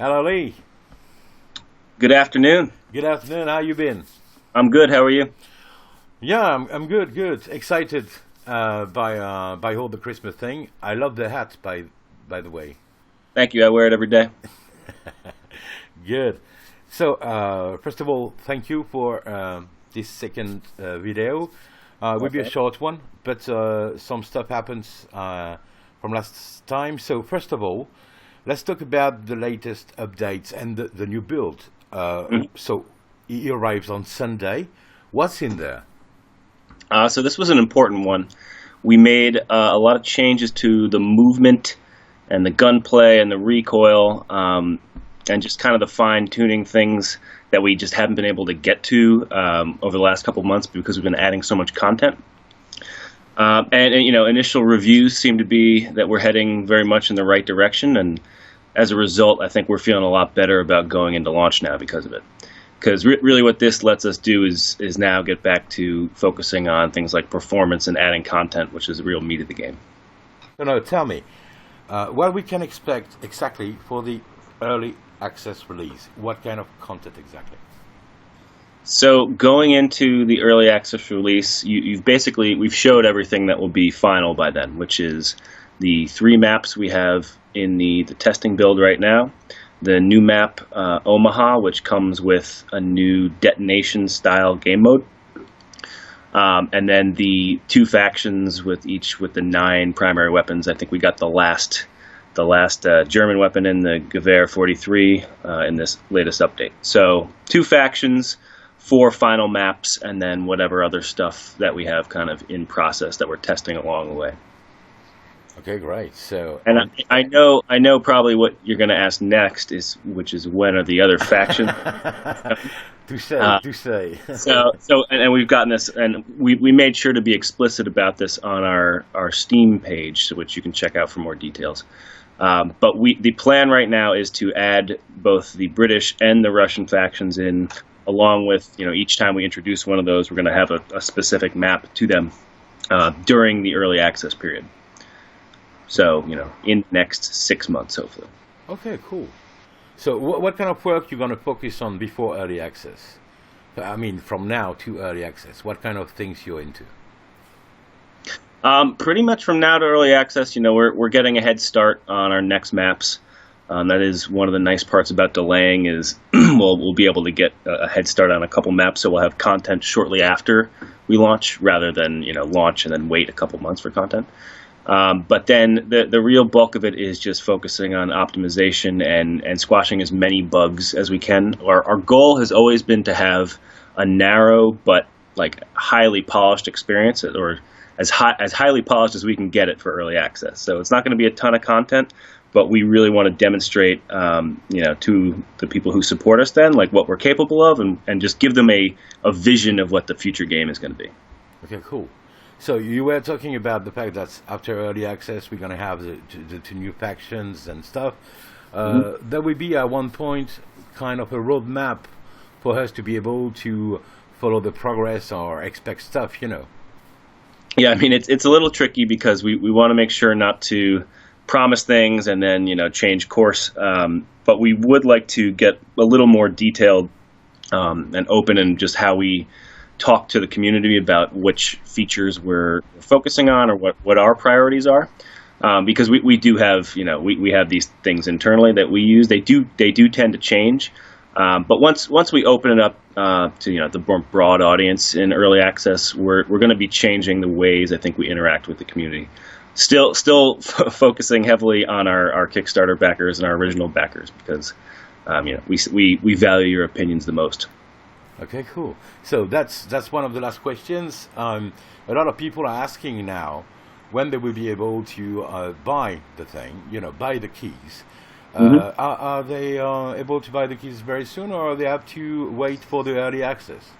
Hello, Lee. Good afternoon. Good afternoon. How you been? I'm good. How are you? Yeah, I'm good. Good. Excited by all the Christmas thing. I love the hat, by the way. Thank you. I wear it every day. Good. So, first of all, thank you for this second video. It will be a Okay. short one, but some stuff happens from last time. So, first of all, let's talk about the latest updates and the new build. Mhm. So, it arrives on Sunday. What's in there? So this was an important one. We made a lot of changes to the movement and the gunplay and the recoil, and just kind of the fine-tuning things that we just haven't been able to get to over the last couple of months because we've been adding so much content. Initial reviews seem to be that we're heading very much in the right direction, and as a result, I think we're feeling a lot better about going into launch now because of it. Because really what this lets us do is now get back to focusing on things like performance and adding content, which is the real meat of the game. No, tell me, what we can expect exactly for the early access release. What kind of content exactly? So going into the early access release, we've showed everything that will be final by then, which is the 3 maps we have in the testing build right now, the new map Omaha, which comes with a new detonation style game mode, and then the 2 factions with the 9 primary weapons. I think we got the last German weapon in the Gewehr 43 in this latest update. So 2 factions, 4 final maps, and then whatever other stuff that we have kind of in process that we're testing along the way. Okay, great. So, And I know probably what you're going to ask next which is when are the other factions? do say. And we've gotten this, and we made sure to be explicit about this on our Steam page, which you can check out for more details. But the plan right now is to add both the British and the Russian factions in, along with, each time we introduce one of those, we're going to have a specific map to them during the early access period. So, in the next 6 months, hopefully. Okay, cool. So, what kind of work you're going to focus on before early access? I mean, from now to early access, what kind of things you're into? Pretty much from now to early access, we're getting a head start on our next maps. That is one of the nice parts about delaying is we'll be able to get a head start on a couple maps, so we'll have content shortly after we launch, rather than launch and then wait a couple months for content. But then the real bulk of it is just focusing on optimization and squashing as many bugs as we can. Our goal has always been to have a narrow but highly polished experience, or as highly polished as we can get it for early access. So it's not going to be a ton of content, but we really want to demonstrate to the people who support us then what we're capable of, and just give them a vision of what the future game is going to be. Okay, cool. So you were talking about the fact that after early access, we're going to have the 2 new factions and stuff. There will be at one point kind of a roadmap for us to be able to follow the progress or expect stuff, Yeah, I mean, it's a little tricky because we want to make sure not to promise things and then, change course. But we would like to get a little more detailed and open in just how we talk to the community about which features we're focusing on, or what our priorities are, because we do have we have these things internally that we use. They do tend to change, but once we open it up to the more broad audience in early access, we're going to be changing the ways I think we interact with the community. Still focusing heavily on our Kickstarter backers and our original backers, because we value your opinions the most. Okay, cool. So that's one of the last questions. A lot of people are asking now when they will be able to buy the thing, buy the keys. Are they able to buy the keys very soon, or they have to wait for the early access?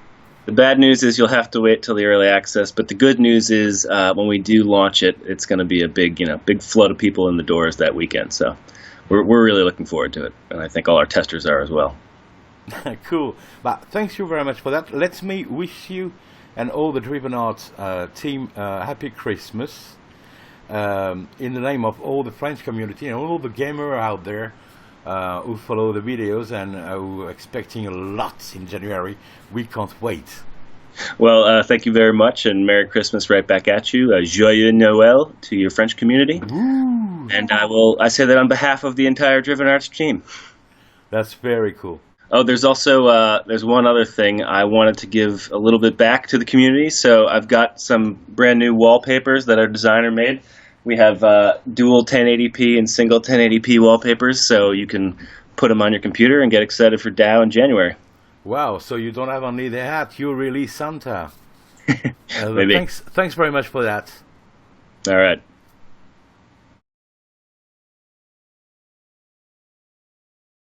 The bad news is you'll have to wait till the early access, but the good news is when we do launch it, it's going to be a big flood of people in the doors that weekend. So we're really looking forward to it, and I think all our testers are as well. Cool. But thanks you very much for that. Let me wish you and all the Driven Arts team happy Christmas in the name of all the French community and all the gamers out there. who follow the videos and who are expecting a lot in January. We can't wait. Well, thank you very much, and Merry Christmas right back at you. Joyeux Noël to your French community. Woo! And I say that on behalf of the entire Driven Arts team. That's very cool. Oh, there's also there's one other thing. I wanted to give a little bit back to the community, so I've got some brand new wallpapers that our designer made. We have dual 1080p and single 1080p wallpapers, so you can put them on your computer and get excited for DAO in January. Wow, so you don't have only the hat, you're really Santa. Maybe. Thanks very much for that. All right.